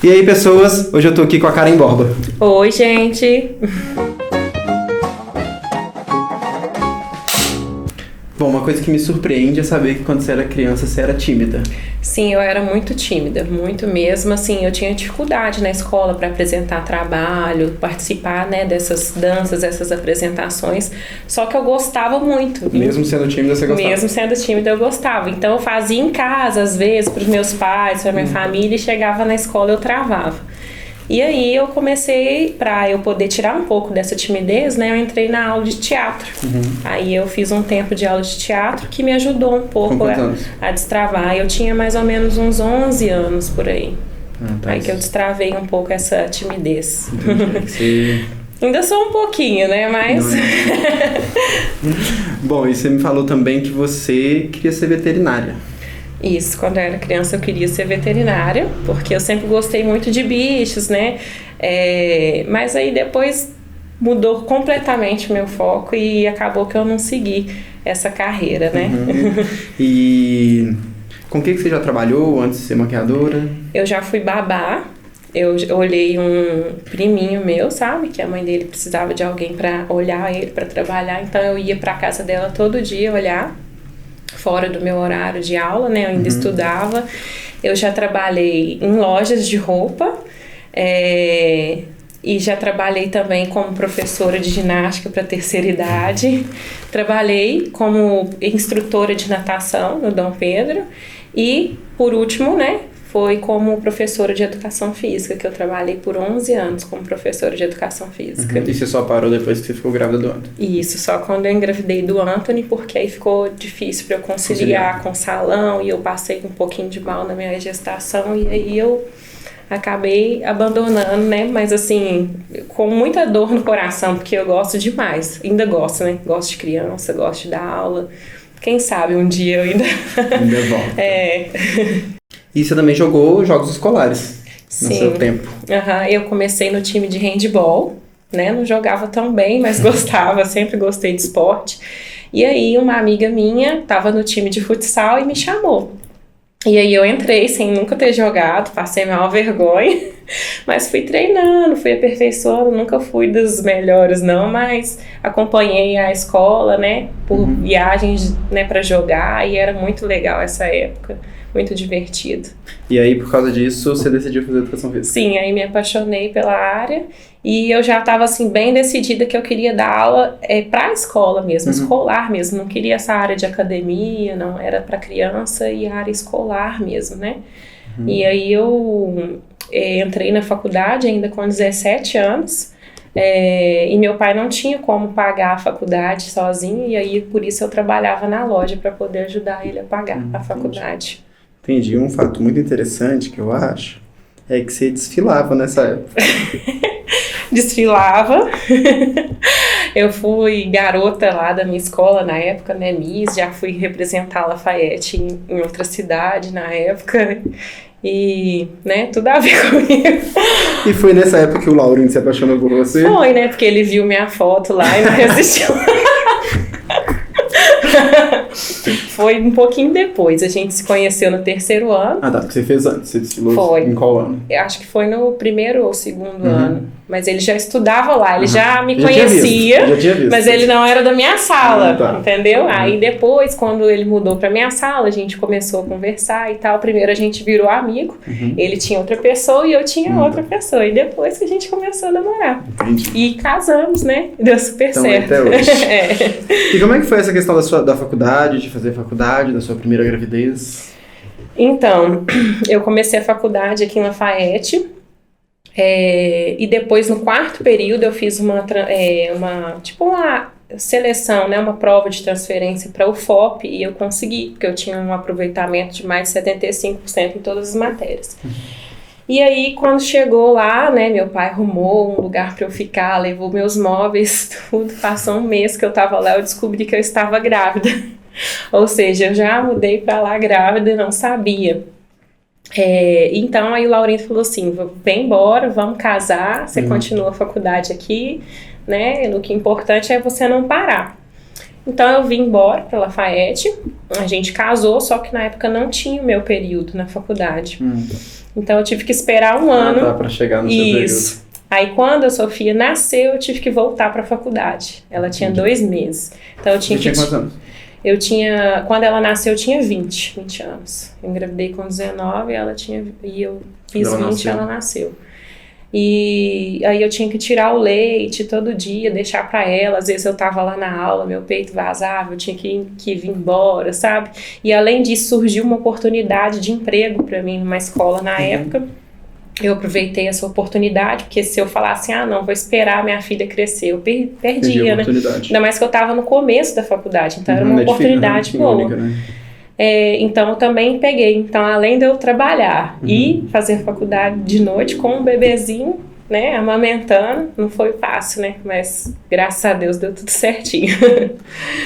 E aí, pessoas, hoje eu tô aqui com a Karen Borba. Oi, gente! Bom, uma coisa que me surpreende é saber que quando você era criança, você era tímida. Sim, eu era muito tímida, muito mesmo. Assim, eu tinha dificuldade na escola para apresentar trabalho, participar, né, dessas danças, essas apresentações. Só que eu gostava muito. Mesmo sendo tímida, você gostava? Mesmo sendo tímida, eu gostava. Então, eu fazia em casa, às vezes, para os meus pais, para minha família, e chegava na escola eu travava. E aí eu comecei, para eu poder tirar um pouco dessa timidez, né, eu entrei na aula de teatro. Aí eu fiz um tempo de aula de teatro que me ajudou um pouco a destravar. Eu tinha mais ou menos uns 11 anos por aí. Tá. Aí que eu destravei um pouco essa timidez. Você... Ainda sou um pouquinho, né, mas... Bom, e você me falou também que você queria ser veterinária. Isso, quando eu era criança eu queria ser veterinária, porque eu sempre gostei muito de bichos, né? Mas aí depois mudou completamente o meu foco e acabou que eu não segui essa carreira, né? E com o que você já trabalhou antes de ser maquiadora? Eu já fui babá. Eu olhei um priminho meu, sabe? Que a mãe dele precisava de alguém para olhar ele, para trabalhar. Então eu ia para casa dela todo dia olhar. Fora do meu horário de aula, né? Eu ainda estudava. Eu já trabalhei em lojas de roupa e já trabalhei também como professora de ginástica para terceira idade. Trabalhei como instrutora de natação no Dom Pedro e, por último, né? Foi como professora de educação física, que eu trabalhei por 11 anos como professora de educação física. E você só parou depois que você ficou grávida do Anthony? Isso, só quando eu engravidei do Anthony, porque aí ficou difícil para eu conciliar com o salão e eu passei um pouquinho de mal na minha gestação e aí eu acabei abandonando, né? Mas assim, com muita dor no coração, porque eu gosto demais, ainda gosto, né? Gosto de criança, gosto de dar aula. Quem sabe um dia eu ainda volta. E você também jogou jogos escolares no seu tempo. Eu comecei no time de handball, né? Não jogava tão bem, mas gostava, sempre gostei de esporte. E aí uma amiga minha estava no time de futsal e me chamou. E aí eu entrei sem nunca ter jogado, passei a maior vergonha, mas fui treinando, fui aperfeiçoando, nunca fui dos melhores não, mas acompanhei a escola, né, por viagens, né, para jogar e era muito legal essa época. Muito divertido. E aí, por causa disso, você decidiu fazer educação física? Sim, aí me apaixonei pela área e eu já estava assim, bem decidida que eu queria dar aula para a escola mesmo, escolar mesmo. Não queria essa área de academia, não, era para criança e área escolar mesmo, né? E aí eu entrei na faculdade ainda com 17 anos. E meu pai não tinha como pagar a faculdade sozinho e aí por isso eu trabalhava na loja para poder ajudar ele a pagar a faculdade. Entendi. Um fato muito interessante que eu acho é que você desfilava nessa época. Desfilava. Eu fui garota lá da minha escola na época, né, Miss, já fui representar Lafayette em outra cidade na época. E, né, tudo a ver comigo. E foi nessa época que o Laurindo se apaixonou por você? Foi, né, porque ele viu minha foto lá e não resistiu. Foi um pouquinho depois, a gente se conheceu no 3º ano. Ah, tá, porque você fez antes, você desfilou em qual ano? Eu acho que foi no 1º ou 2º ano, mas ele já estudava lá, ele já me conhecia, já tinha visto. Mas ele não era da minha sala, entendeu? Aí depois, quando ele mudou pra minha sala, a gente começou a conversar e tal, primeiro a gente virou amigo, ele tinha outra pessoa e eu tinha outra pessoa, e depois que a gente começou a namorar. Entendi. E casamos, né? Deu super certo. Até hoje. E como é que foi essa questão da faculdade, de fazer faculdade, da sua primeira gravidez? Então, eu comecei a faculdade aqui em Lafayette e depois no 4º período eu fiz uma seleção, né, uma prova de transferência para o UFOP e eu consegui, porque eu tinha um aproveitamento de mais de 75% em todas as matérias. E aí, quando chegou lá, né, meu pai arrumou um lugar para eu ficar, levou meus móveis, tudo, passou um mês que eu tava lá, eu descobri que eu estava grávida. Ou seja, eu já mudei para lá grávida e não sabia. Então, aí o Laurindo falou assim, vem embora, vamos casar, você continua a faculdade aqui, né, o que é importante é você não parar. Então eu vim embora para Lafayette, a gente casou, só que na época não tinha o meu período na faculdade. Então eu tive que esperar um ano. Tá, pra chegar no seu Isso. Aí quando a Sofia nasceu, eu tive que voltar pra faculdade. Ela tinha 2 meses. Então eu tinha Você tinha quantos anos? Eu tinha, quando ela nasceu, eu tinha 20 anos. Eu engravidei com 19 e eu fiz 20 e ela nasceu. E aí eu tinha que tirar o leite todo dia, deixar pra ela. Às vezes eu tava lá na aula, meu peito vazava, eu tinha que vir embora, sabe? E além disso, surgiu uma oportunidade de emprego pra mim numa escola na época. Eu aproveitei essa oportunidade, porque se eu falasse, não, vou esperar minha filha crescer, eu perdia, né? Ainda mais que eu tava no começo da faculdade, então era uma oportunidade boa. Única, né? Então eu também peguei. Então, além de eu trabalhar e fazer faculdade de noite com um bebezinho, né, amamentando, não foi fácil, né? Mas graças a Deus deu tudo certinho.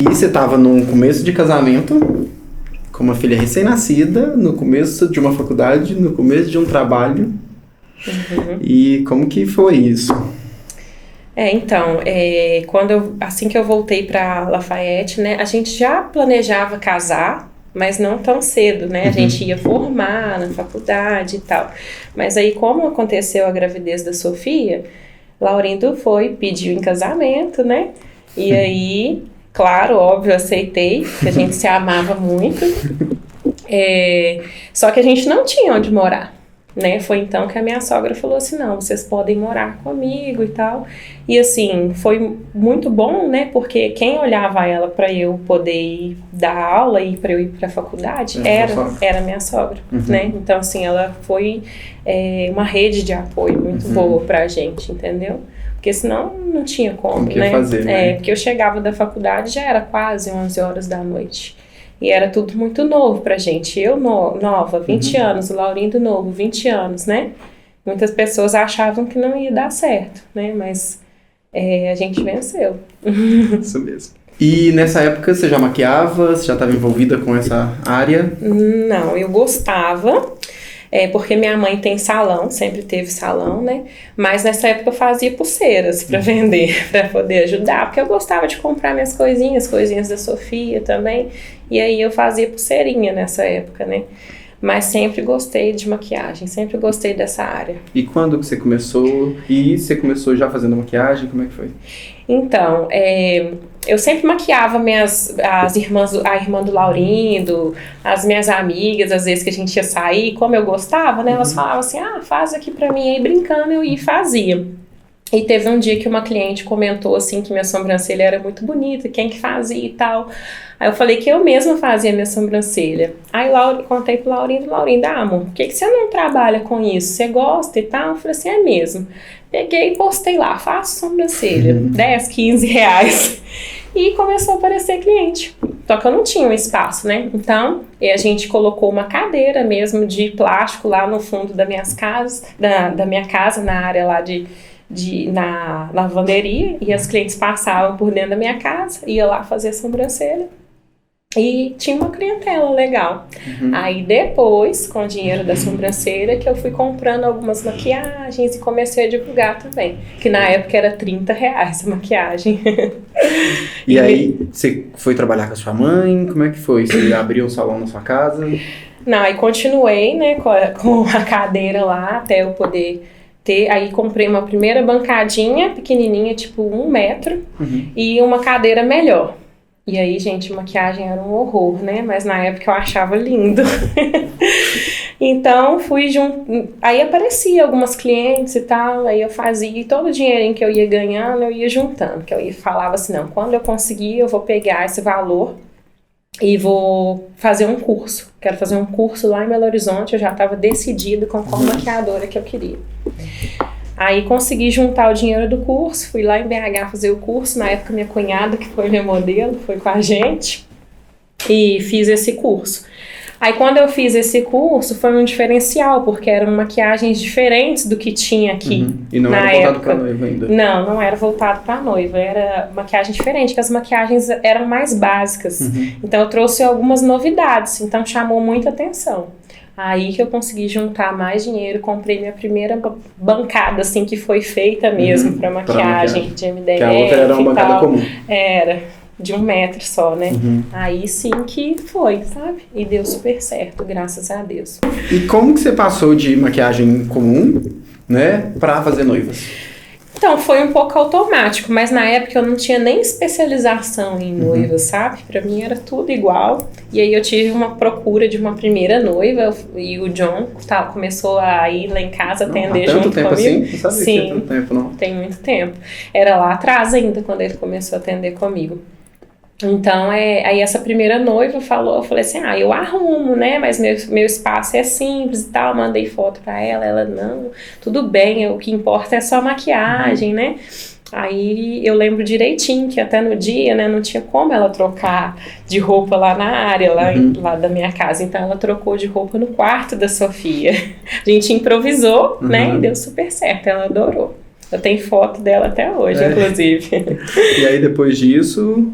E você tava no começo de casamento, com uma filha recém-nascida, no começo de uma faculdade, no começo de um trabalho. E como que foi isso? Então, assim que eu voltei para Lafayette, né, a gente já planejava casar, mas não tão cedo, né? A gente ia formar na faculdade e tal. Mas aí, como aconteceu a gravidez da Sofia, Laurindo pediu em casamento, né? E aí, claro, óbvio, aceitei, que a gente se amava muito. Só que a gente não tinha onde morar. Né? Foi então que a minha sogra falou assim, não, vocês podem morar comigo e tal. E assim, foi muito bom, né? Porque quem olhava ela para eu poder ir dar aula e para eu ir para a faculdade era minha sogra, né? Então assim, ela foi uma rede de apoio muito boa pra gente, entendeu? Porque senão não tinha como, né? Fazer, né? Porque eu chegava da faculdade, já era quase 11 horas da noite. E era tudo muito novo pra gente. Eu nova, 20 anos, o Laurindo novo, 20 anos, né? Muitas pessoas achavam que não ia dar certo, né? Mas a gente venceu. Isso mesmo. E nessa época você já maquiava? Você já estava envolvida com essa área? Não, eu gostava. Porque minha mãe tem salão, sempre teve salão, né? Mas nessa época eu fazia pulseiras para vender, para poder ajudar, porque eu gostava de comprar minhas coisinhas da Sofia também, e aí eu fazia pulseirinha nessa época, né? Mas sempre gostei de maquiagem, sempre gostei dessa área. E quando que você começou? E você começou já fazendo maquiagem? Como é que foi? Então, eu sempre maquiava a irmã do Laurindo, as minhas amigas, às vezes que a gente ia sair, como eu gostava, né? Elas falavam assim, faz aqui pra mim, aí brincando eu ia e fazia. E teve um dia que uma cliente comentou assim que minha sobrancelha era muito bonita, quem que fazia e tal. Aí eu falei que eu mesma fazia minha sobrancelha. Aí contei pro Laurindo, amor, por que você não trabalha com isso? Você gosta e tal? Eu falei assim, é mesmo. Peguei e postei lá, faço sobrancelha, 10, 15 reais. E começou a aparecer cliente. Só que eu não tinha um espaço, né? Então, a gente colocou uma cadeira mesmo de plástico lá no fundo da minha casa, na área lá na lavanderia, e as clientes passavam por dentro da minha casa, ia lá fazer a sobrancelha e tinha uma clientela legal. Aí depois, com o dinheiro da sobrancelha, que eu fui comprando algumas maquiagens e comecei a divulgar também, que na época era 30 reais a maquiagem. E aí, você foi trabalhar com a sua mãe? Como é que foi? Você abriu um salão na sua casa? Não, aí continuei, né, com a cadeira lá, até eu poder aí comprei uma primeira bancadinha pequenininha, tipo 1 metro, e uma cadeira melhor. E aí, gente, maquiagem era um horror, né? Mas na época eu achava lindo. Então, aí aparecia algumas clientes e tal, aí eu fazia, e todo o dinheirinho que eu ia ganhando, eu ia juntando. Que eu falava assim, não, quando eu conseguir, eu vou pegar esse valor e vou fazer um curso. Quero fazer um curso lá em Belo Horizonte, eu já estava decidida com qual maquiadora que eu queria. Aí consegui juntar o dinheiro do curso, fui lá em BH fazer o curso, na época minha cunhada, que foi minha modelo, foi com a gente, e fiz esse curso. Aí quando eu fiz esse curso, foi um diferencial, porque eram maquiagens diferentes do que tinha aqui. E não era voltado para noiva ainda? Não era voltado para noiva, era maquiagem diferente, que as maquiagens eram mais básicas. Então eu trouxe algumas novidades, então chamou muita atenção. Aí que eu consegui juntar mais dinheiro, comprei minha primeira bancada, assim, que foi feita mesmo para maquiagem de MDF. Que a outra era uma bancada comum. Era. de 1 metro só, né? Aí sim que foi, sabe? E deu super certo, graças a Deus. E como que você passou de maquiagem comum, né, pra fazer noivas? Então, foi um pouco automático, mas na época eu não tinha nem especialização em noivas, sabe? Pra mim era tudo igual. E aí eu tive uma procura de uma primeira noiva e o John começou a ir lá em casa atender junto comigo. Há tanto tempo assim? Não sabia Sim, que tinha tanto tempo, não. Tem muito tempo. Era lá atrás ainda, quando ele começou a atender comigo. Então, aí essa primeira noiva falou, eu falei assim, eu arrumo, né, mas meu espaço é simples e tal, mandei foto pra ela, não, tudo bem, o que importa é só a maquiagem, né. Aí eu lembro direitinho que até no dia, né, não tinha como ela trocar de roupa lá na área, lá da minha casa, então ela trocou de roupa no quarto da Sofia. A gente improvisou, né, e deu super certo, ela adorou. Eu tenho foto dela até hoje, inclusive. E aí depois disso...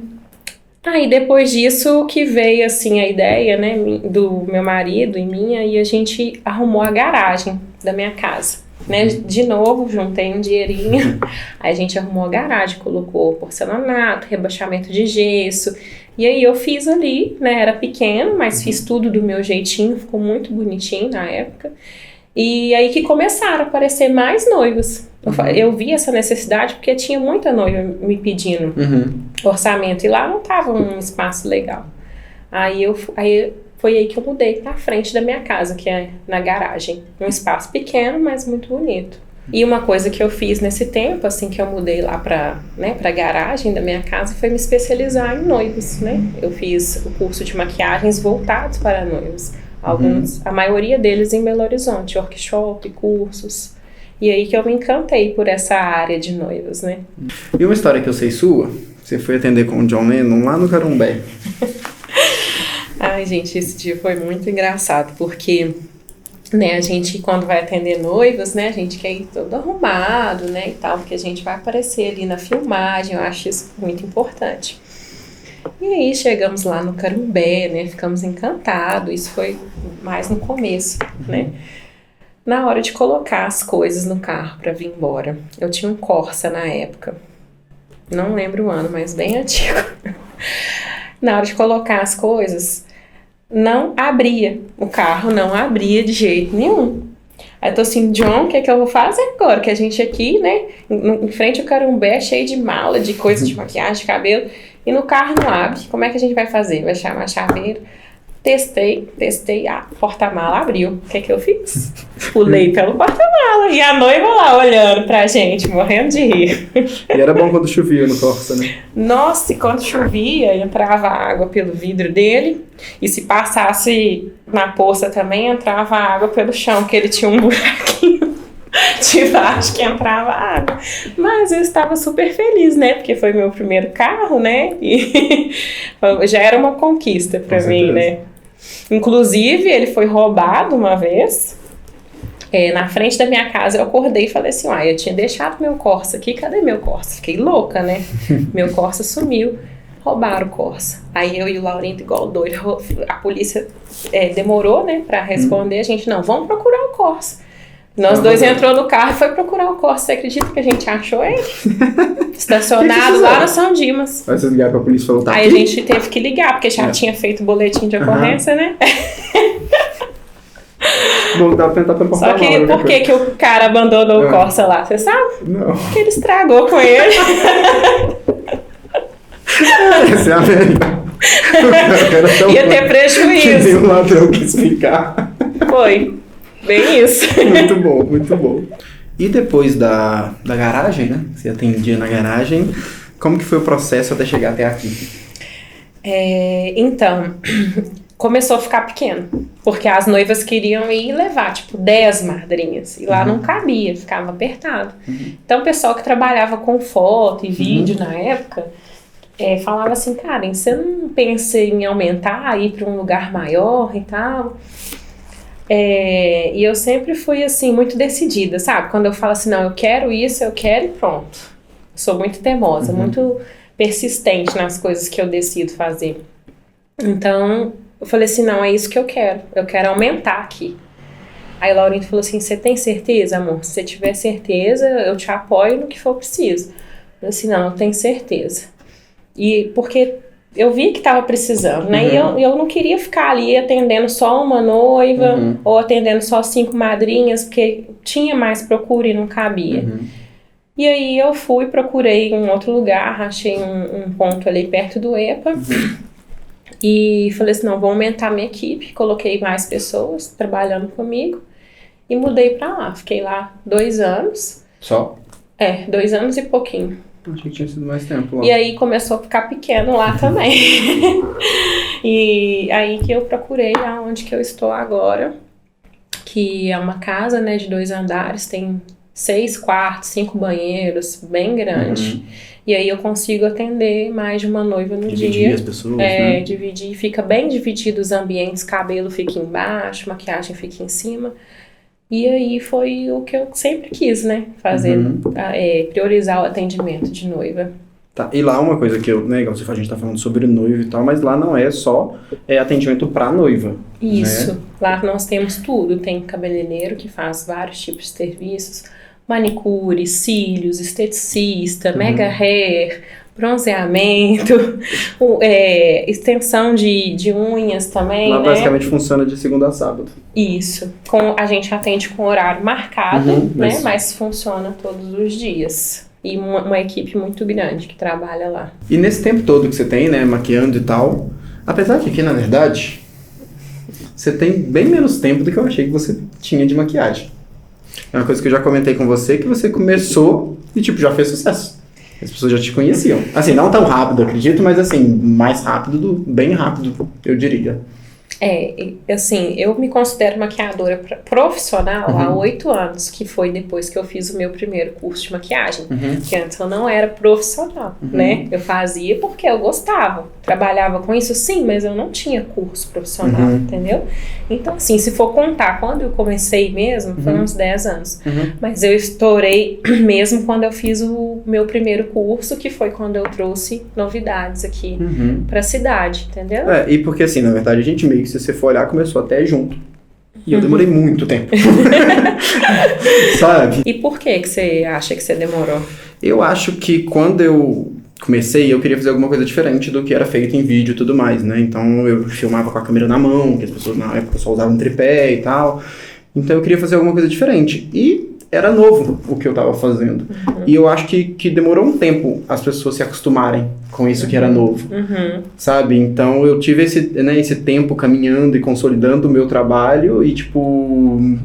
Aí depois disso que veio assim a ideia, né, do meu marido e minha, e a gente arrumou a garagem da minha casa, né, de novo, juntei um dinheirinho, aí a gente arrumou a garagem, colocou porcelanato, rebaixamento de gesso, e aí eu fiz ali, né, era pequeno, mas fiz tudo do meu jeitinho, ficou muito bonitinho na época. E aí que começaram a aparecer mais noivas. Eu vi essa necessidade porque tinha muita noiva me pedindo orçamento. E lá não tava um espaço legal. Aí foi aí que eu mudei pra frente da minha casa, que é na garagem. Um espaço pequeno, mas muito bonito. E uma coisa que eu fiz nesse tempo, assim que eu mudei lá pra garagem da minha casa, foi me especializar em noivos, né? Eu fiz o curso de maquiagens voltados para noivos. A maioria deles em Belo Horizonte, workshop, cursos. E aí que eu me encantei por essa área de noivos, né? E uma história que eu sei sua, você foi atender com o John Lennon lá no Carumbé. Ai, gente, esse dia foi muito engraçado, porque, né, a gente, quando vai atender noivos, né, a gente quer ir todo arrumado, né, e tal, porque a gente vai aparecer ali na filmagem, eu acho isso muito importante. E aí chegamos lá no Carumbé, né, ficamos encantados, isso foi mais no começo, né. Na hora de colocar as coisas no carro para vir embora, eu tinha um Corsa na época, não lembro o ano, mas bem antigo. Na hora de colocar as coisas, não abria, o carro não abria de jeito nenhum. Aí eu tô assim, John, o que é que eu vou fazer agora? Que a gente aqui, né, em frente ao Carumbé, cheio de mala, de coisa de maquiagem, de cabelo, e no carro não abre. Como é que a gente vai fazer? Vai chamar a chaveira? Testei, a porta-mala abriu. O que é que eu fiz? Pulei pelo porta-mala. E a noiva lá olhando pra gente, morrendo de rir. E era bom quando chovia no Corsa, né? Nossa, e quando chovia, entrava água pelo vidro dele. E se passasse na poça também, entrava água pelo chão, porque ele tinha um buraquinho de baixo que entrava água. Mas eu estava super feliz, né? Porque foi meu primeiro carro, né? E já era uma conquista pra mim, né? Inclusive, ele foi roubado uma vez. Na frente da minha casa, eu acordei e falei assim, eu tinha deixado meu Corsa aqui, cadê meu Corsa? Fiquei louca, né? Meu Corsa sumiu. Roubaram o Corsa. Aí eu e o Laurindo, igual doido, a polícia demorou, né, pra responder. A gente, não, vamos procurar o Corsa. Nós dois entrou no carro e foi procurar o Corsa. Você acredita que a gente achou ele? Estacionado lá no São Dimas. Aí vocês ligaram pra polícia e falou, tá Aí aqui? a gente teve que ligar, porque já tinha feito o boletim de ocorrência, né? Vou dar pra tentar pra Só que por que o cara abandonou o Corsa lá? Você sabe? Não. Porque ele estragou com ele. Essa é a melhor. Ia ter prejuízo. Que nem o ladrão quis ficar. Foi. Bem isso. Muito bom, muito bom. E depois da garagem, né? Você atendia na garagem. Como que foi o processo até chegar até aqui? Então, começou a ficar pequeno. Porque as noivas queriam ir levar, 10 madrinhas. E lá não cabia, ficava apertado. Então, o pessoal que trabalhava com foto e vídeo na época, falava assim, Karen, você não pensa em aumentar, ir para um lugar maior e tal? E eu sempre fui assim, muito decidida, sabe? Quando eu falo assim, não, eu quero isso, eu quero e pronto. Sou muito teimosa, muito persistente nas coisas que eu decido fazer. Então, eu falei assim, não, é isso que eu quero aumentar aqui. Aí o Laurindo falou assim, você tem certeza, amor? Se você tiver certeza, eu te apoio no que for preciso. Eu falei assim, não, eu tenho certeza. E porque eu vi que estava precisando, né? E eu não queria ficar ali atendendo só uma noiva ou atendendo só 5 madrinhas, porque tinha mais procura e não cabia. E aí eu procurei um outro lugar, achei um ponto ali perto do EPA. E falei assim, não, vou aumentar minha equipe. Coloquei mais pessoas trabalhando comigo e mudei pra lá. Fiquei lá 2 anos. Só? 2 anos e pouquinho. Achei que tinha sido mais tempo lá. E aí começou a ficar pequeno lá também. E aí que eu procurei aonde que eu estou agora, que é uma casa, né, de 2 andares, tem 6 quartos, 5 banheiros, bem grande. E aí eu consigo atender mais de uma noiva no dia. Dividir as pessoas, né? Dividir, fica bem dividido os ambientes, cabelo fica embaixo, maquiagem fica em cima. E aí foi o que eu sempre quis, né, fazer, priorizar o atendimento de noiva. Tá, e lá uma coisa que igual a gente tá falando sobre noiva e tal, mas lá não é só atendimento pra noiva. Isso, né? Lá nós temos tudo, tem cabeleireiro que faz vários tipos de serviços, manicure, cílios, esteticista, mega hair, bronzeamento, extensão de unhas também, lá né? basicamente funciona de segunda a sábado. Isso, a gente atende com horário marcado, né? Mas funciona todos os dias. E uma equipe muito grande que trabalha lá. E nesse tempo todo que você tem, né, maquiando e tal, apesar de que, na verdade, você tem bem menos tempo do que eu achei que você tinha de maquiagem. É uma coisa que eu já comentei com você, que você começou e, já fez sucesso. As pessoas já te conheciam. Assim, não tão rápido, acredito, mas assim, mais rápido, bem rápido, eu diria. Assim, eu me considero maquiadora profissional há 8 anos, que foi depois que eu fiz o meu primeiro curso de maquiagem. Que antes eu não era profissional, né? Eu fazia porque eu gostava. Trabalhava com isso, sim, mas eu não tinha curso profissional, entendeu? Então, assim, se for contar quando eu comecei mesmo, foi uns 10 anos. Mas eu estourei mesmo quando eu fiz o meu primeiro curso, que foi quando eu trouxe novidades aqui pra cidade, entendeu? E porque assim, na verdade, a gente meio que, se você for olhar, começou até junto. E eu demorei muito tempo. Sabe? E por que você acha que você demorou? Eu acho que quando eu comecei, eu queria fazer alguma coisa diferente do que era feito em vídeo e tudo mais, né? Então eu filmava com a câmera na mão, que as pessoas na época só usavam tripé e tal. Então eu queria fazer alguma coisa diferente. E era novo o que eu tava fazendo. E eu acho que demorou um tempo as pessoas se acostumarem com isso que era novo. Sabe? Então eu tive esse tempo caminhando e consolidando o meu trabalho e,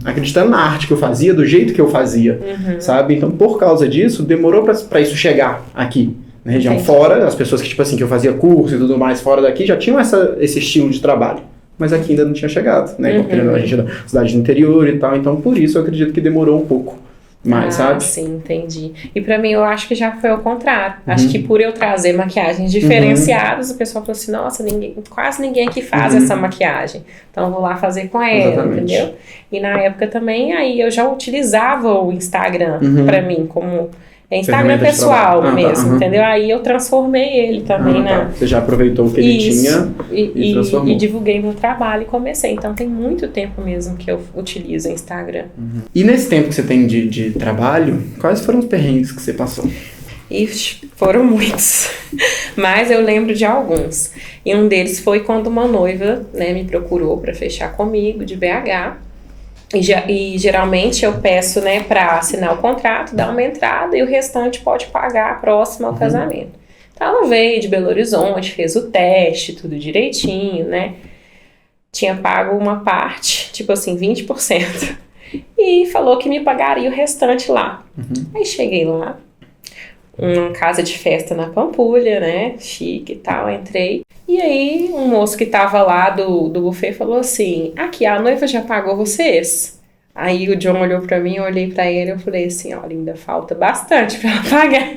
acreditando na arte que eu fazia, do jeito que eu fazia. Sabe? Então, por causa disso, demorou pra isso chegar aqui. Na região fora, as pessoas que, que eu fazia curso e tudo mais fora daqui, já tinham esse estilo de trabalho. Mas aqui ainda não tinha chegado, né? Porque a gente é da cidade do interior e tal, então por isso eu acredito que demorou um pouco mais, sabe? Sim, entendi. E pra mim eu acho que já foi ao contrário. Acho que por eu trazer maquiagens diferenciadas, o pessoal falou assim, nossa, quase ninguém aqui faz essa maquiagem. Então eu vou lá fazer com ela, entendeu? E na época também, aí eu já utilizava o Instagram pra mim como... Instagram pessoal mesmo, entendeu? Aí eu transformei ele também, né? Você já aproveitou o que ele tinha e transformou. E divulguei meu trabalho e comecei. Então tem muito tempo mesmo que eu utilizo o Instagram. E nesse tempo que você tem de trabalho, quais foram os perrengues que você passou? Ixi, foram muitos. Mas eu lembro de alguns. E um deles foi quando uma noiva, né, me procurou para fechar comigo de BH. E geralmente eu peço, né, para assinar o contrato, dar uma entrada e o restante pode pagar próximo ao casamento. Então ela veio de Belo Horizonte, fez o teste, tudo direitinho, né? Tinha pago uma parte, 20%. E falou que me pagaria o restante lá. Aí cheguei lá, uma casa de festa na Pampulha, né? Chique e tal, entrei. E aí, um moço que tava lá do buffet falou assim, aqui, a noiva já pagou vocês? Aí o John olhou pra mim, eu olhei pra ele, eu falei assim, olha, ainda falta bastante pra ela pagar.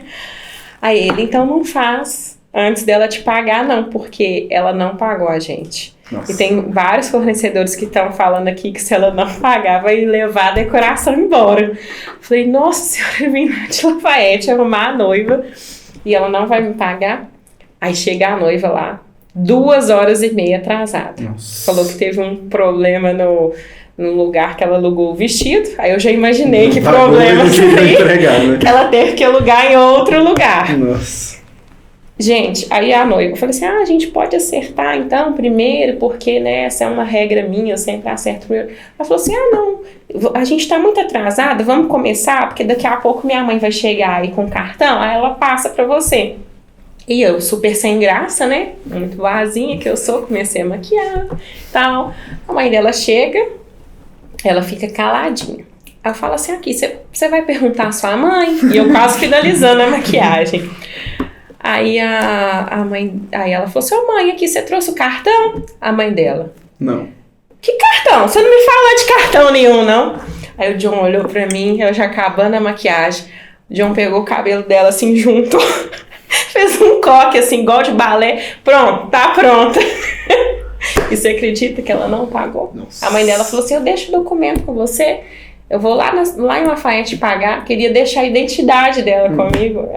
Aí ele, então não faz antes dela te pagar não, porque ela não pagou a gente. Nossa. E tem vários fornecedores que estão falando aqui que se ela não pagar, vai levar a decoração embora. Eu falei, nossa senhora, eu vim de Lafayette arrumar a noiva e ela não vai me pagar. Aí chega a noiva lá, 2h30 atrasada. Nossa. Falou que teve um problema no lugar que ela alugou o vestido. Aí eu já imaginei que problema seria. Ela teve que alugar em outro lugar. Nossa. Gente, aí à noiva, eu falei assim, a gente pode acertar então primeiro, porque, né, essa é uma regra minha, eu sempre acerto primeiro. Ela falou assim, não, a gente tá muito atrasada, vamos começar, porque daqui a pouco minha mãe vai chegar aí com o cartão, aí ela passa pra você. E eu, super sem graça, né, muito boazinha que eu sou, comecei a maquiar e tal. A mãe dela chega, ela fica caladinha. Aí eu falo assim, aqui, você vai perguntar à sua mãe? E eu quase finalizando a maquiagem. Aí aí ela falou assim, mãe, aqui você trouxe o cartão? A mãe dela. Não. Que cartão? Você não me fala de cartão nenhum, não? Aí o John olhou pra mim, eu já acabando a maquiagem. O John pegou o cabelo dela assim, junto. Fez um coque assim, igual de balé. Pronto, tá pronta. E você acredita que ela não pagou? Nossa. A mãe dela falou assim, eu deixo o documento com você. Eu vou lá em Lafayette pagar. Queria deixar a identidade dela comigo.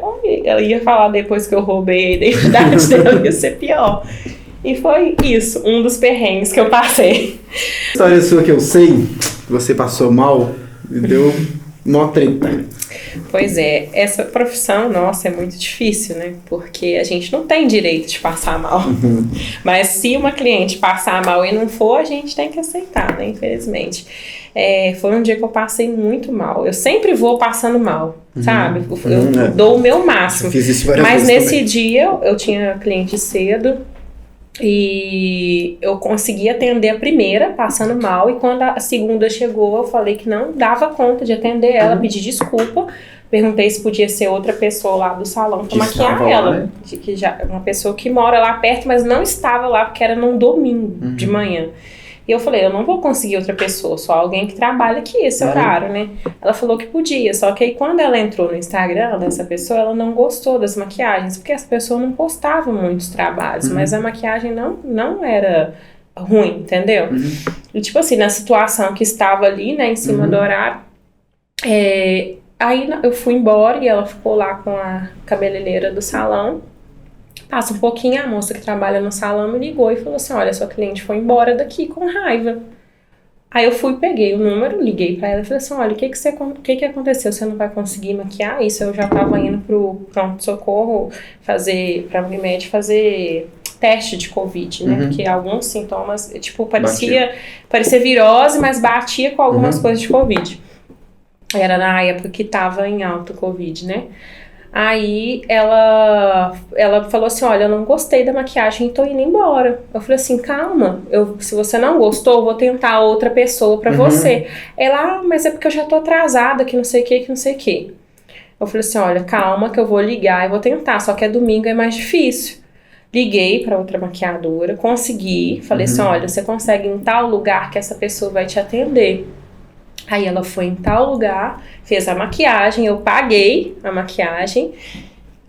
Ela ia falar depois que eu roubei a identidade dela, ia ser pior. E foi isso, um dos perrengues que eu passei. História sua que eu sei, que você passou mal e deu mó treta. Pois é, essa profissão, nossa, é muito difícil, né? Porque a gente não tem direito de passar mal. Mas se uma cliente passar mal e não for, a gente tem que aceitar, né? Infelizmente. Foi um dia que eu passei muito mal. Eu sempre vou passando mal, sabe? Eu dou o meu máximo. Fiz isso várias Mas vezes nesse também. dia eu tinha cliente cedo. E eu consegui atender a primeira, passando mal, e quando a segunda chegou, eu falei que não dava conta de atender ela, pedi desculpa, perguntei se podia ser outra pessoa lá do salão para maquiar ela, né? Uma pessoa que mora lá perto, mas não estava lá porque era num domingo de manhã. E eu falei, eu não vou conseguir outra pessoa, só alguém que trabalha aqui esse horário, né? Ela falou que podia, só que aí quando ela entrou no Instagram dessa pessoa, ela não gostou das maquiagens, porque essa pessoa não postava muitos trabalhos, mas a maquiagem não era ruim, entendeu? E tipo assim, na situação que estava ali, né, em cima do horário, aí eu fui embora e ela ficou lá com a cabeleireira do salão. Passa um pouquinho, a moça que trabalha no salão me ligou e falou assim, olha, sua cliente foi embora daqui com raiva. Aí eu fui, peguei o número, liguei pra ela e falei assim, olha, o que aconteceu? Você não vai conseguir maquiar isso? Eu já tava indo pro pronto-socorro pra Unimed fazer teste de Covid, né? Porque alguns sintomas, tipo, parecia virose, mas batia com algumas coisas de Covid. Era na época que tava em alta o Covid, né? Aí ela falou assim, olha, eu não gostei da maquiagem e tô indo embora. Eu falei assim, calma, se você não gostou, eu vou tentar outra pessoa pra você. Ela, mas é porque eu já tô atrasada, que não sei o que. Eu falei assim, olha, calma que eu vou ligar e vou tentar, só que é domingo, é mais difícil. Liguei pra outra maquiadora, consegui, falei assim, olha, você consegue em tal lugar que essa pessoa vai te atender. Aí ela foi em tal lugar, fez a maquiagem, eu paguei a maquiagem,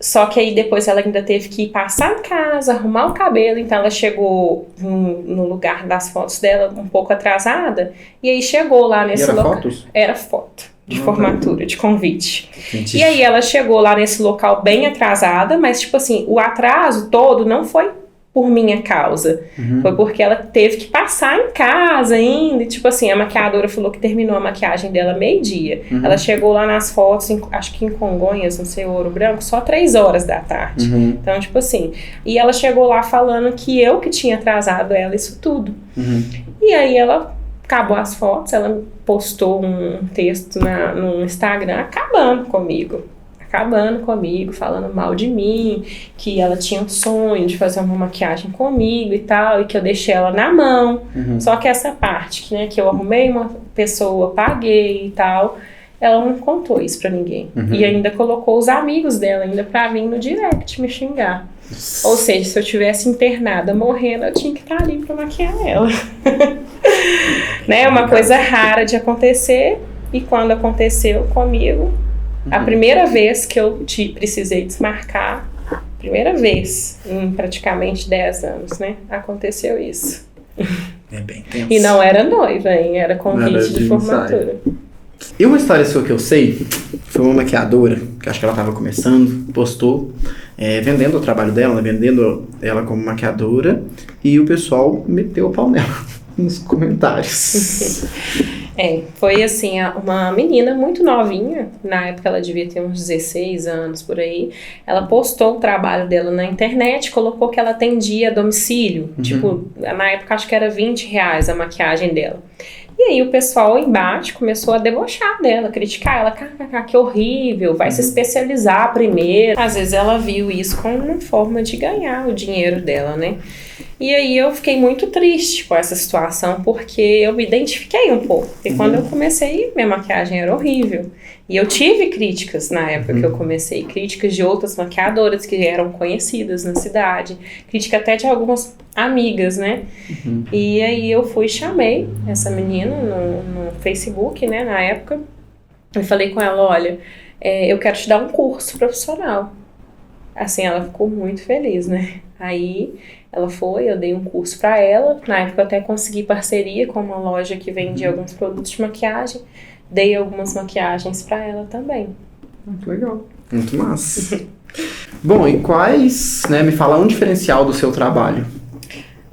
só que aí depois ela ainda teve que ir passar em casa, arrumar o cabelo, então ela chegou no lugar das fotos dela um pouco atrasada, e aí chegou lá nesse local. Fotos? Era foto de formatura, de convite. Entendi. E aí ela chegou lá nesse local bem atrasada, mas tipo assim, o atraso todo não foi por minha causa. Foi porque ela teve que passar em casa ainda. Tipo assim, a maquiadora falou que terminou a maquiagem dela meio-dia. Ela chegou lá nas fotos, acho que em Congonhas, não sei, Ouro Branco, só 3 horas da tarde. Então, tipo assim, e ela chegou lá falando que eu que tinha atrasado ela isso tudo. E aí ela acabou as fotos, ela postou um texto no Instagram acabando comigo, falando mal de mim, que ela tinha um sonho de fazer uma maquiagem comigo e tal, e que eu deixei ela na mão. Só que essa parte, né, que eu arrumei uma pessoa, paguei e tal, ela não contou isso pra ninguém. E ainda colocou os amigos dela ainda pra vir no direct me xingar. Ou seja, se eu tivesse internada morrendo, eu tinha que estar ali pra maquiar ela. Né, uma coisa rara de acontecer, e quando aconteceu comigo, a primeira vez que eu precisei desmarcar, primeira vez em praticamente 10 anos, né? Aconteceu isso. É bem tenso. E não era noiva, hein? Era convite de formatura. E uma história sua que eu sei, foi uma maquiadora, que acho que ela estava começando, postou, vendendo o trabalho dela, né, vendendo ela como maquiadora, e o pessoal meteu o pau nela nos comentários. Foi assim, uma menina muito novinha, na época ela devia ter uns 16 anos por aí, ela postou o trabalho dela na internet, colocou que ela atendia a domicílio, tipo, na época acho que era R$ 20 a maquiagem dela. E aí o pessoal embaixo começou a debochar dela, criticar ela, que horrível, vai se especializar primeiro. Às vezes ela viu isso como uma forma de ganhar o dinheiro dela, né? E aí eu fiquei muito triste com essa situação, porque eu me identifiquei um pouco. E quando eu comecei, minha maquiagem era horrível. E eu tive críticas na época que eu comecei, críticas de outras maquiadoras que eram conhecidas na cidade, crítica até de algumas amigas, né? E aí eu fui e chamei essa menina no Facebook, né, na época, e falei com ela, olha, eu quero te dar um curso profissional. Assim, ela ficou muito feliz, né? Aí ela foi, eu dei um curso pra ela. Na época eu até consegui parceria com uma loja que vendia alguns produtos de maquiagem. Dei algumas maquiagens pra ela também. Muito legal. Muito massa. Bom, e quais, né, me fala um diferencial do seu trabalho?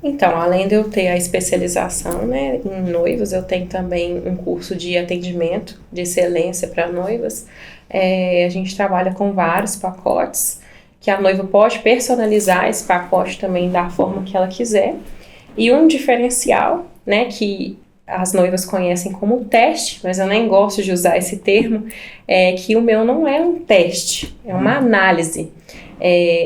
Então, além de eu ter a especialização, né, em noivas, eu tenho também um curso de atendimento de excelência para noivas. A gente trabalha com vários pacotes, que a noiva pode personalizar esse pacote também da forma que ela quiser. E um diferencial, né, que as noivas conhecem como teste, mas eu nem gosto de usar esse termo, é que o meu não é um teste, é uma análise.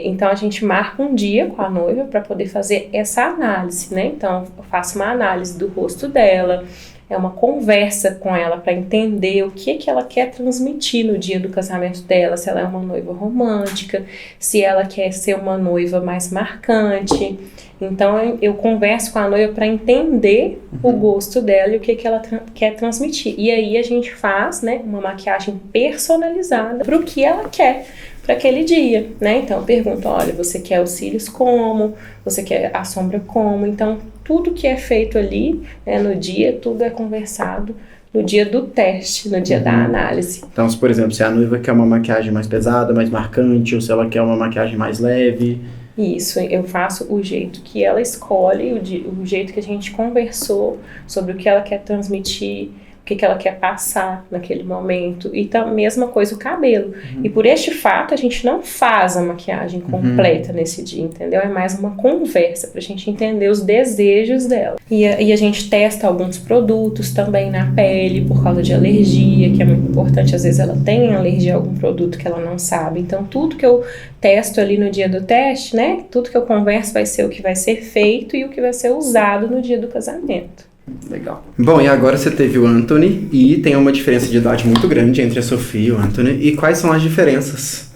Então a gente marca um dia com a noiva para poder fazer essa análise, né? Então eu faço uma análise do rosto dela, uma conversa com ela para entender o que ela quer transmitir no dia do casamento dela, se ela é uma noiva romântica, se ela quer ser uma noiva mais marcante. Então eu converso com a noiva para entender o gosto dela e o que ela quer transmitir. E aí a gente faz, né, uma maquiagem personalizada para o que ela quer para aquele dia, né? Então eu pergunto, olha, você quer os cílios como? Você quer a sombra como? Então tudo que é feito ali, né, no dia, tudo é conversado no dia do teste, no dia da análise. Então, se, por exemplo, se a noiva quer uma maquiagem mais pesada, mais marcante, ou se ela quer uma maquiagem mais leve... Isso, eu faço o jeito que ela escolhe, o jeito que a gente conversou sobre o que ela quer transmitir, o que ela quer passar naquele momento. E tá a mesma coisa o cabelo. E por este fato, a gente não faz a maquiagem completa nesse dia, entendeu? É mais uma conversa pra gente entender os desejos dela. E a gente testa alguns produtos também na pele, por causa de alergia, que é muito importante. Às vezes ela tem alergia a algum produto que ela não sabe. Então, tudo que eu testo ali no dia do teste, né? Tudo que eu converso vai ser o que vai ser feito e o que vai ser usado no dia do casamento. Legal. Bom, e agora você teve o Anthony e tem uma diferença de idade muito grande entre a Sofia e o Anthony. E quais são as diferenças,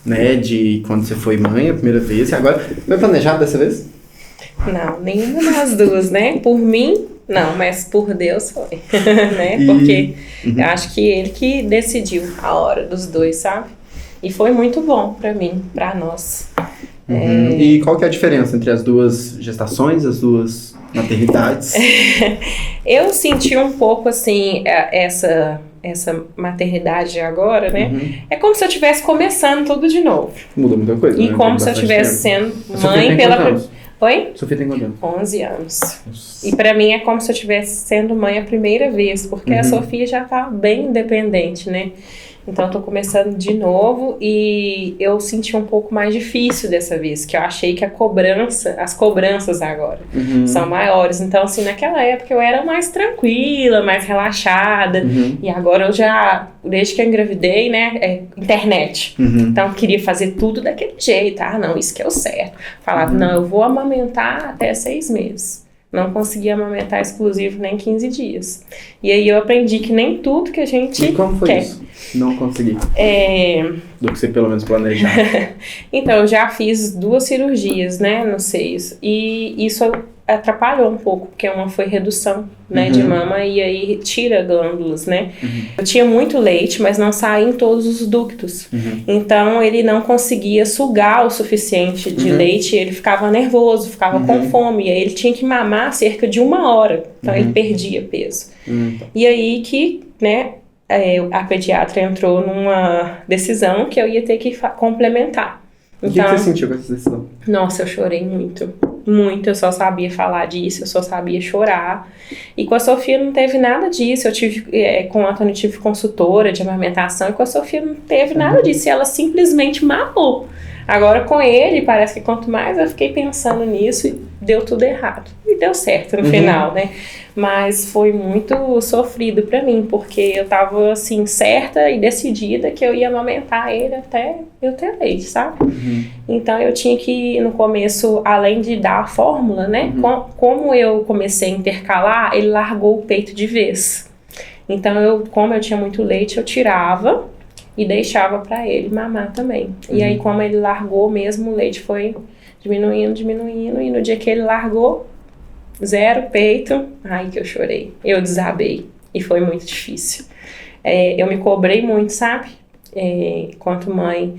né, de quando você foi mãe a primeira vez e agora... Foi planejado dessa vez? Não, nenhuma das duas, né? Por mim, não, mas por Deus foi, né? Porque eu acho que ele que decidiu a hora dos dois, sabe? E foi muito bom pra mim, pra nós. E qual que é a diferença entre as duas gestações, as duas maternidades? Eu senti um pouco, assim, essa maternidade agora, né? É como se eu estivesse começando tudo de novo. Muda muita coisa, E né? como se eu estivesse sendo mãe pela... Oi? Sofia tem quantos anos? 11 anos. Nossa. E pra mim é como se eu estivesse sendo mãe a primeira vez, porque a Sofia já tá bem independente, né? Então eu tô começando de novo e eu senti um pouco mais difícil dessa vez, que eu achei que as cobranças agora são maiores. Então assim, naquela época eu era mais tranquila, mais relaxada, e agora eu já, desde que eu engravidei, né, internet. Então eu queria fazer tudo daquele jeito, não, isso que é o certo. Falava, não, eu vou amamentar até 6 meses. Não consegui amamentar exclusivo nem 15 dias. E aí eu aprendi que nem tudo que a gente quer. E como foi isso? Não consegui. Do que você pelo menos planejava. Então, eu já fiz 2 cirurgias, né, nos seios. E isso atrapalhou um pouco, porque uma foi redução, né, de mama, e aí tira glândulas, né. Eu tinha muito leite, mas não saía em todos os ductos. Então, ele não conseguia sugar o suficiente de leite, ele ficava nervoso, ficava com fome, e aí ele tinha que mamar cerca de 1 hora, então ele perdia peso. E aí que, né, a pediatra entrou numa decisão que eu ia ter que complementar. Então, o que você sentiu com essa decisão? Nossa, eu chorei muito. muito, eu só sabia falar disso, eu só sabia chorar. E com a Sofia não teve nada disso. Eu tive, com o Antônio, tive consultora de amamentação, e com a Sofia não teve nada disso. E ela simplesmente mamou. Agora com ele, parece que quanto mais eu fiquei pensando nisso, deu tudo errado. E deu certo no final, né? Mas foi muito sofrido pra mim, porque eu tava, assim, certa e decidida que eu ia amamentar ele até eu ter leite, sabe? Então eu tinha que, no começo, além de dar a fórmula, né? Como eu comecei a intercalar, ele largou o peito de vez. Então, como eu tinha muito leite, eu tirava e deixava pra ele mamar também. E aí, como ele largou mesmo, o leite foi diminuindo, e no dia que ele largou, 0 peito, ai que eu chorei, eu desabei, e foi muito difícil. Eu me cobrei muito, sabe? Quanto mãe.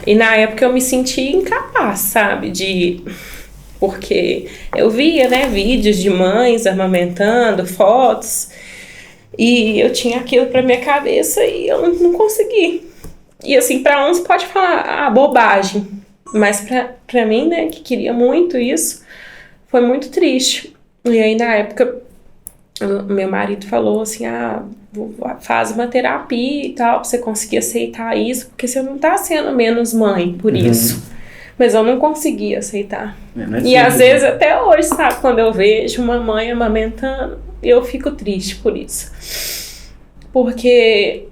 E na época eu me sentia incapaz, sabe? Porque eu via, né, vídeos de mães amamentando, fotos, e eu tinha aquilo pra minha cabeça e eu não consegui. E assim, pra uns pode falar, bobagem. Mas pra mim, né, que queria muito isso, foi muito triste. E aí, na época, meu marido falou assim, faz uma terapia e tal, pra você conseguir aceitar isso, porque você não tá sendo menos mãe por isso. Mas eu não conseguia aceitar. E às vezes, até hoje, sabe, quando eu vejo uma mãe amamentando, eu fico triste por isso. Porque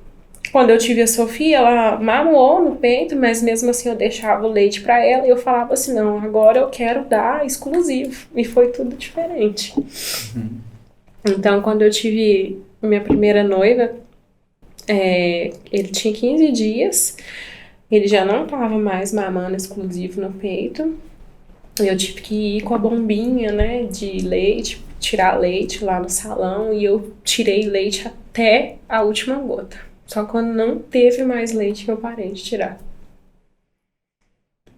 quando eu tive a Sofia, ela mamou no peito, mas mesmo assim eu deixava o leite pra ela e eu falava assim, não, agora eu quero dar exclusivo. E foi tudo diferente. Então, quando eu tive minha primeira noiva, ele tinha 15 dias, ele já não tava mais mamando exclusivo no peito. Eu tive que ir com a bombinha, né, de leite, tirar leite lá no salão, e eu tirei leite até a última gota. Só quando não teve mais leite que eu parei de tirar.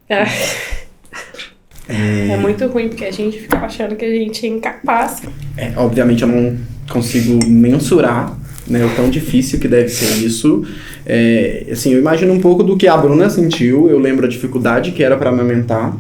É muito ruim, porque a gente fica achando que a gente é incapaz. Obviamente eu não consigo mensurar, né, o tão difícil que deve ser isso. Assim, eu imagino um pouco do que a Bruna sentiu. Eu lembro a dificuldade que era para amamentar.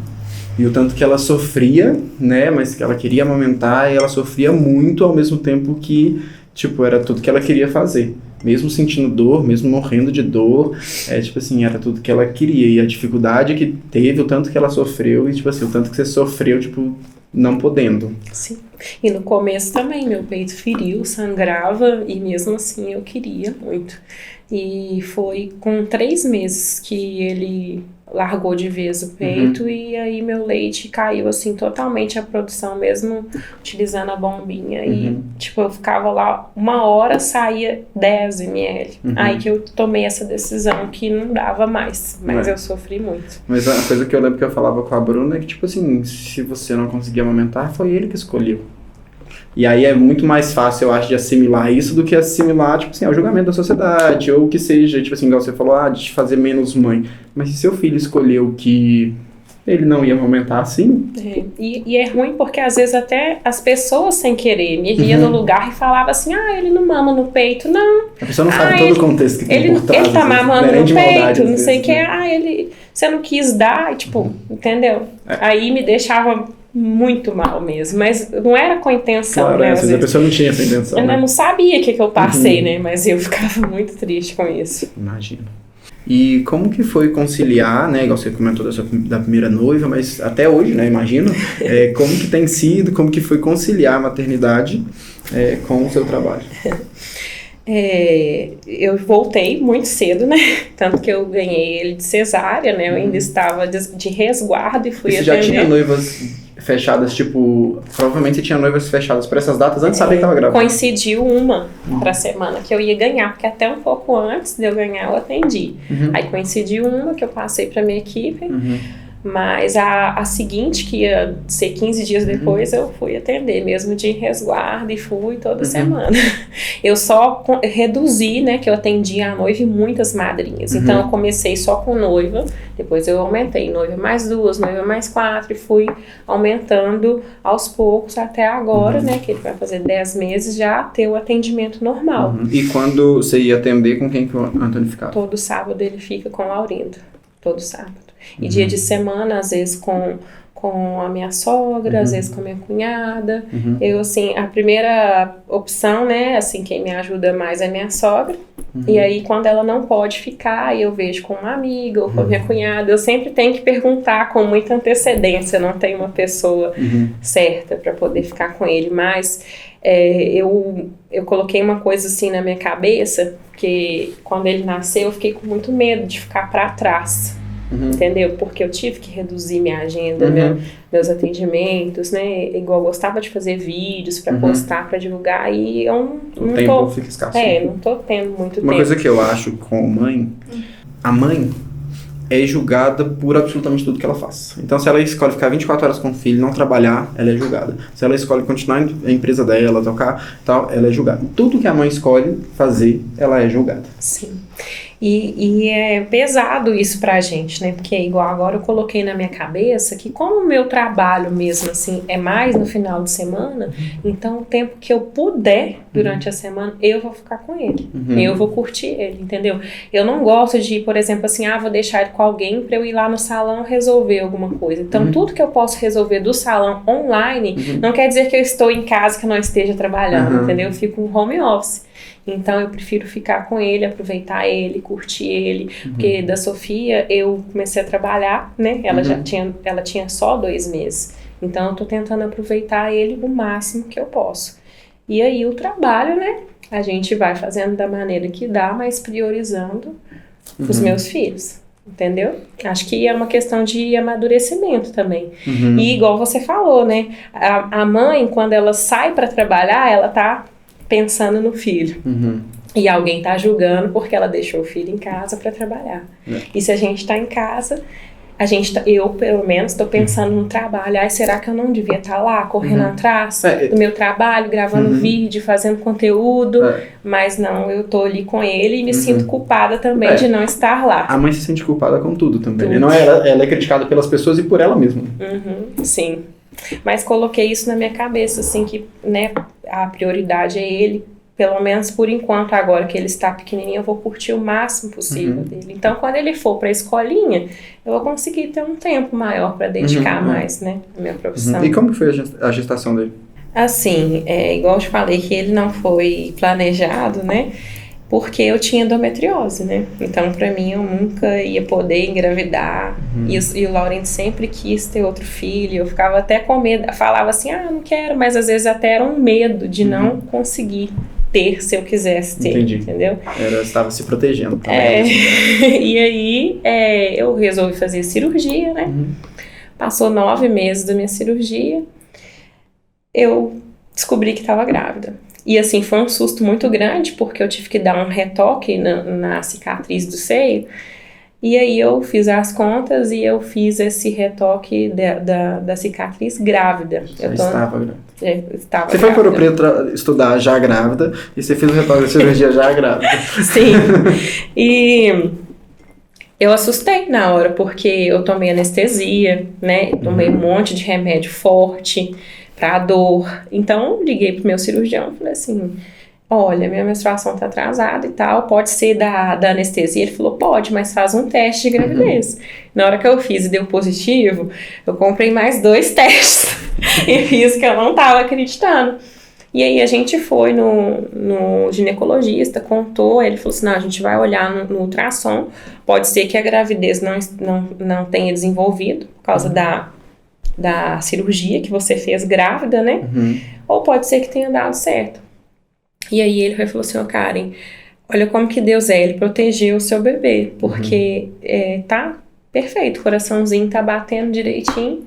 E o tanto que ela sofria, né, mas que ela queria amamentar, e ela sofria muito ao mesmo tempo que, tipo, era tudo que ela queria fazer. Mesmo sentindo dor, mesmo morrendo de dor, tipo assim, era tudo que ela queria. E a dificuldade que teve, o tanto que ela sofreu, e tipo assim, o tanto que você sofreu, tipo, não podendo. Sim. E no começo também, meu peito feriu, sangrava, e mesmo assim eu queria muito. E foi com 3 meses que ele largou de vez o peito, e aí meu leite caiu assim totalmente a produção, mesmo utilizando a bombinha. E tipo, eu ficava lá 1 hora, saía 10 ml. Aí que eu tomei essa decisão que não dava mais, mas eu sofri muito. Mas a coisa que eu lembro que eu falava com a Bruna é que, tipo assim, se você não conseguia amamentar, foi ele que escolheu. E aí é muito mais fácil, eu acho, de assimilar isso do que assimilar, tipo assim, ao julgamento da sociedade, ou que seja, tipo assim, igual você falou, de te fazer menos mãe. Mas se seu filho escolheu que ele não ia amamentar assim... E é ruim porque às vezes até as pessoas sem querer me via no lugar e falava assim, ele não mama no peito, não. A pessoa não sabe todo o contexto que tem por trás. Ele tá mamando no peito, não sei o que, você não quis dar, e, tipo, entendeu? Aí me deixava muito mal mesmo, mas não era com intenção, claro, né? Às vezes a pessoa não tinha essa intenção, eu né? não sabia o que eu passei, né? Mas eu ficava muito triste com isso. Imagino. E como que foi conciliar, né, igual você comentou da primeira noiva, mas até hoje, né, imagino, como que tem sido, como que foi conciliar a maternidade com o seu trabalho? Eu voltei muito cedo, né, tanto que eu ganhei ele de cesárea, né, eu ainda estava de resguardo e fui atender. Você já tinha noivas fechadas, tipo, provavelmente você tinha noivas fechadas para essas datas antes de saber que estava grávida? Coincidiu uma pra semana que eu ia ganhar, porque até um pouco antes de eu ganhar eu atendi. Aí coincidiu uma que eu passei pra minha equipe, mas a seguinte, que ia ser 15 dias depois, eu fui atender, mesmo de resguardo, e fui toda semana. Eu só reduzi, né, que eu atendia a noiva e muitas madrinhas. Então eu comecei só com noiva, depois eu aumentei noiva mais 2, noiva mais 4, e fui aumentando aos poucos até agora, né, que ele vai fazer 10 meses, já ter o atendimento normal. E quando você ia atender, com quem que o Antônio ficava? Todo sábado ele fica com o Laurindo, todo sábado. E dia de semana, às vezes com com a minha sogra, às vezes com a minha cunhada. Uhum. Eu, assim, a primeira opção, né, assim, quem me ajuda mais é minha sogra. E aí, quando ela não pode ficar, eu vejo com uma amiga ou com a minha cunhada. Eu sempre tenho que perguntar com muita antecedência, não tem uma pessoa certa para poder ficar com ele. Mas eu coloquei uma coisa assim na minha cabeça, que quando ele nasceu, eu fiquei com muito medo de ficar para trás. Entendeu? Porque eu tive que reduzir minha agenda, meus atendimentos, né? Igual eu gostava de fazer vídeos para postar, para divulgar, e eu não tempo tô... fica escasso. não tô tendo muito tempo. Uma coisa que eu acho com mãe, a mãe é julgada por absolutamente tudo que ela faz. Então, se ela escolhe ficar 24 horas com o filho, não trabalhar, ela é julgada. Se ela escolhe continuar a empresa dela, tocar, tal, ela é julgada. Tudo que a mãe escolhe fazer, ela é julgada. Sim. E é pesado isso pra gente, né? Porque igual agora eu coloquei na minha cabeça que como o meu trabalho mesmo, assim, é mais no final de semana, então o tempo que eu puder durante a semana, eu vou ficar com ele. Eu vou curtir ele, entendeu? Eu não gosto de, por exemplo, assim, vou deixar ele com alguém pra eu ir lá no salão resolver alguma coisa. Então, tudo que eu posso resolver do salão online, não quer dizer que eu estou em casa, que eu não esteja trabalhando, entendeu? Eu fico em home office. Então, eu prefiro ficar com ele, aproveitar ele, curtir ele. Porque da Sofia, eu comecei a trabalhar, né? Ela tinha só 2 meses. Então, eu tô tentando aproveitar ele o máximo que eu posso. E aí, o trabalho, né? A gente vai fazendo da maneira que dá, mas priorizando os meus filhos. Entendeu? Acho que é uma questão de amadurecimento também. E igual você falou, né? A mãe, quando ela sai para trabalhar, ela tá pensando no filho. E alguém tá julgando porque ela deixou o filho em casa para trabalhar. E se a gente tá em casa, eu pelo menos tô pensando no trabalho. Será que eu não devia estar lá correndo atrás do meu trabalho, gravando vídeo, fazendo conteúdo? Mas não, eu tô ali com ele e me sinto culpada também de não estar lá. A mãe se sente culpada com tudo também. Tudo. Não ela é criticada pelas pessoas e por ela mesma. Sim. Mas coloquei isso na minha cabeça, assim, que, né, a prioridade é ele, pelo menos por enquanto, agora que ele está pequenininho, eu vou curtir o máximo possível dele. Então, quando ele for para a escolinha, eu vou conseguir ter um tempo maior para dedicar mais, né, à minha profissão. E como que foi a gestação dele? Assim, igual eu te falei, que ele não foi planejado, né, porque eu tinha endometriose, né? Então, pra mim, eu nunca ia poder engravidar. E o Laurent sempre quis ter outro filho. Eu ficava até com medo. Falava assim, não quero. Mas, às vezes, até era um medo de não conseguir ter se eu quisesse ter. Entendi. Entendeu? Você estava se protegendo. E aí, eu resolvi fazer cirurgia, né? Passou 9 meses da minha cirurgia. Eu descobri que estava grávida. E assim, foi um susto muito grande, porque eu tive que dar um retoque na cicatriz do seio. E aí eu fiz as contas e eu fiz esse retoque da cicatriz grávida. Estava grávida. Estava você foi para Ouro Preto estudar já grávida e você fez o retoque da cirurgia já grávida. Sim. E eu assustei na hora, porque eu tomei anestesia, né? Tomei um monte de remédio forte pra dor. Então, liguei pro meu cirurgião e falei assim, olha, minha menstruação tá atrasada e tal, pode ser da anestesia? Ele falou, pode, mas faz um teste de gravidez. Na hora que eu fiz e deu positivo, eu comprei mais 2 testes e fiz que eu não tava acreditando. E aí a gente foi no ginecologista, contou, ele falou assim, não, a gente vai olhar no ultrassom, pode ser que a gravidez não tenha desenvolvido por causa da cirurgia que você fez grávida, né? Ou pode ser que tenha dado certo. E aí ele falou assim, Karen, olha como que Deus ele protegeu o seu bebê, porque tá perfeito, o coraçãozinho tá batendo direitinho,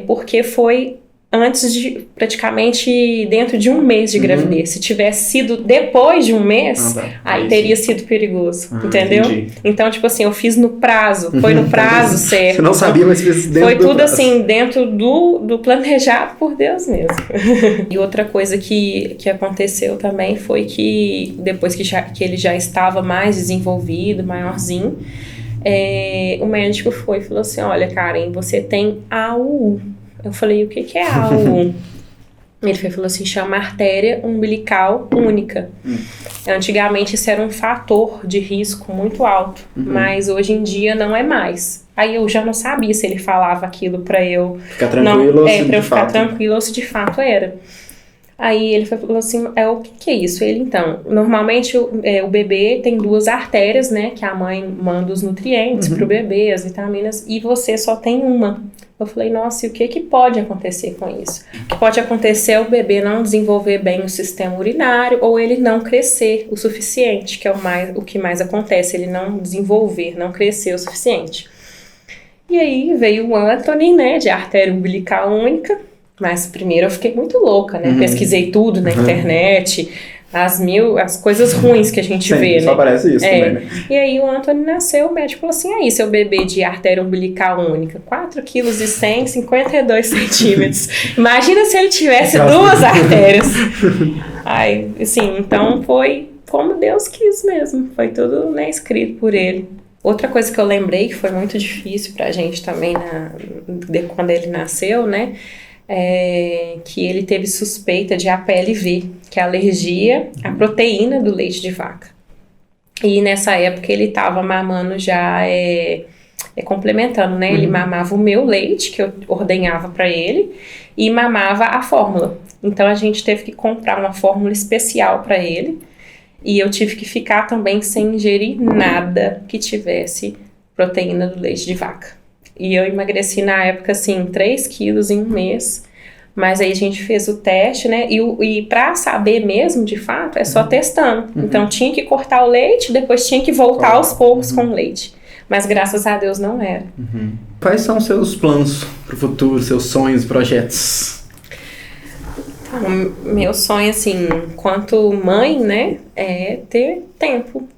porque foi antes de, praticamente dentro de um mês de gravidez. Se tivesse sido depois de um mês, aí teria sido perigoso, entendeu? Entendi. Então, tipo assim, eu fiz no prazo, foi no prazo certo. Você não sabia, mas fez dentro foi do tudo prazo. Assim, dentro do planejado por Deus mesmo. E outra coisa que aconteceu também foi que depois que ele já estava mais desenvolvido, maiorzinho, o médico falou assim, olha, Karen, você tem AUU. Eu falei, o que é AUU? Ele falou assim, chama artéria umbilical única. Antigamente isso era um fator de risco muito alto, mas hoje em dia não é mais. Aí eu já não sabia se ele falava aquilo pra eu ficar tranquilo ou se pra eu de ficar fato. tranquilo ou se de fato era. Aí ele falou assim, o que é isso? Ele, então, normalmente o bebê tem 2 artérias, né, que a mãe manda os nutrientes pro bebê, as vitaminas, e você só tem uma. Eu falei, nossa, e o que pode acontecer com isso? O que pode acontecer é o bebê não desenvolver bem o sistema urinário ou ele não crescer o suficiente, que é o que mais acontece, ele não desenvolver, não crescer o suficiente. E aí veio o Anthony, né, de artéria umbilical única, mas primeiro eu fiquei muito louca, né, pesquisei tudo na internet, as coisas ruins que a gente vê, só né? aparece isso também, né? E aí o Anthony nasceu, o médico falou assim, aí seu bebê de artéria umbilical única, 4,1 kg, 52 centímetros. Imagina se ele tivesse 2 artérias. Aí, assim, então foi como Deus quis mesmo, foi tudo, né, escrito por ele. Outra coisa que eu lembrei que foi muito difícil pra gente também quando ele nasceu, né? Que ele teve suspeita de APLV, que é alergia à proteína do leite de vaca. E nessa época ele estava mamando já complementando, né? Ele mamava o meu leite, que eu ordenhava para ele, e mamava a fórmula. Então a gente teve que comprar uma fórmula especial para ele, e eu tive que ficar também sem ingerir nada que tivesse proteína do leite de vaca. E eu emagreci na época, assim, 3 quilos em um mês. Mas aí a gente fez o teste, né? E pra saber mesmo, de fato, é só testando. Então tinha que cortar o leite, depois tinha que voltar aos poucos com o leite. Mas graças a Deus não era. Quais são os seus planos pro futuro, seus sonhos, projetos? Então, meu sonho, assim, enquanto mãe, né? É ter tempo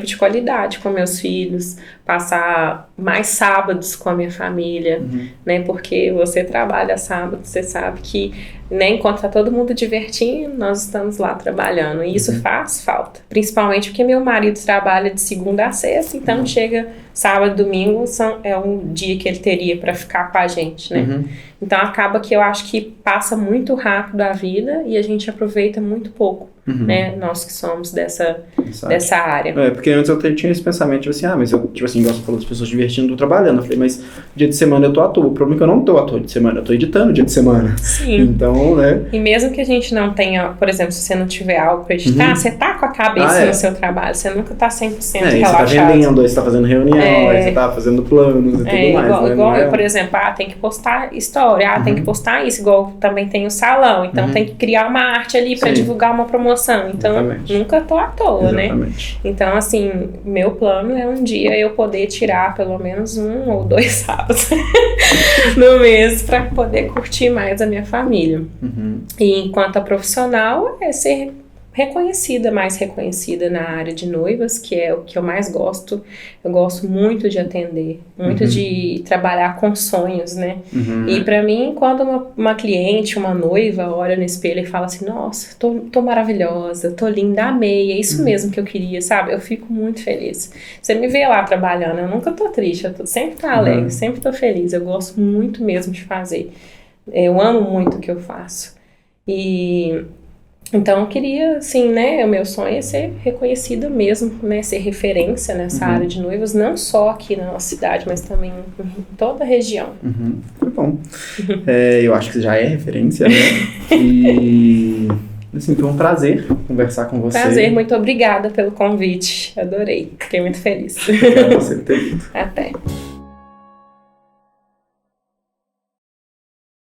de qualidade com meus filhos, passar mais sábados com a minha família, né, porque você trabalha sábado, você sabe que, né, enquanto tá todo mundo divertindo, nós estamos lá trabalhando, e isso faz falta, principalmente porque meu marido trabalha de segunda a sexta, então chega sábado, domingo, é um dia que ele teria para ficar com a gente, né, então acaba que eu acho que passa muito rápido a vida e a gente aproveita muito pouco, né, nós que somos dessa área. Porque antes eu tinha esse pensamento, tipo assim, mas eu, tipo assim, gosto de falar das pessoas divertindo, tô trabalhando. Eu falei, mas dia de semana eu tô à toa. O problema é que eu não tô à toa de semana, eu tô editando dia de semana. Sim. Então, né? E mesmo que a gente não tenha, por exemplo, se você não tiver algo pra editar, você tá com a cabeça no seu trabalho, você nunca tá 100% relaxado. Você tá vendendo, aí você tá fazendo reunião, aí você tá fazendo planos e tudo mais. Igual eu, por exemplo, tem que postar história, tem que postar isso, igual também tem o salão, então tem que criar uma arte ali pra divulgar uma promoção. Então, nunca tô à toa, né? Então, assim, meu plano é um dia eu poder tirar pelo menos 1 ou 2 sábados no mês pra poder curtir mais a minha família. E enquanto a profissional é ser mais reconhecida na área de noivas, que é o que eu mais gosto. Eu gosto muito de atender, muito de trabalhar com sonhos, né? E pra mim, quando uma cliente, uma noiva olha no espelho e fala assim, nossa, tô maravilhosa, tô linda, amei, é isso mesmo que eu queria, sabe? Eu fico muito feliz. Você me vê lá trabalhando, eu nunca tô triste, eu sempre tô alegre, sempre tô feliz, eu gosto muito mesmo de fazer. Eu amo muito o que eu faço. Então eu queria, assim, né, o meu sonho é ser reconhecida mesmo, né, ser referência nessa área de noivas, não só aqui na nossa cidade, mas também em toda a região. Muito bom. Eu acho que já é referência, né? E, assim, foi um prazer conversar com você. Prazer, muito obrigada pelo convite, adorei, fiquei muito feliz. Obrigado por você ter vindo. Até.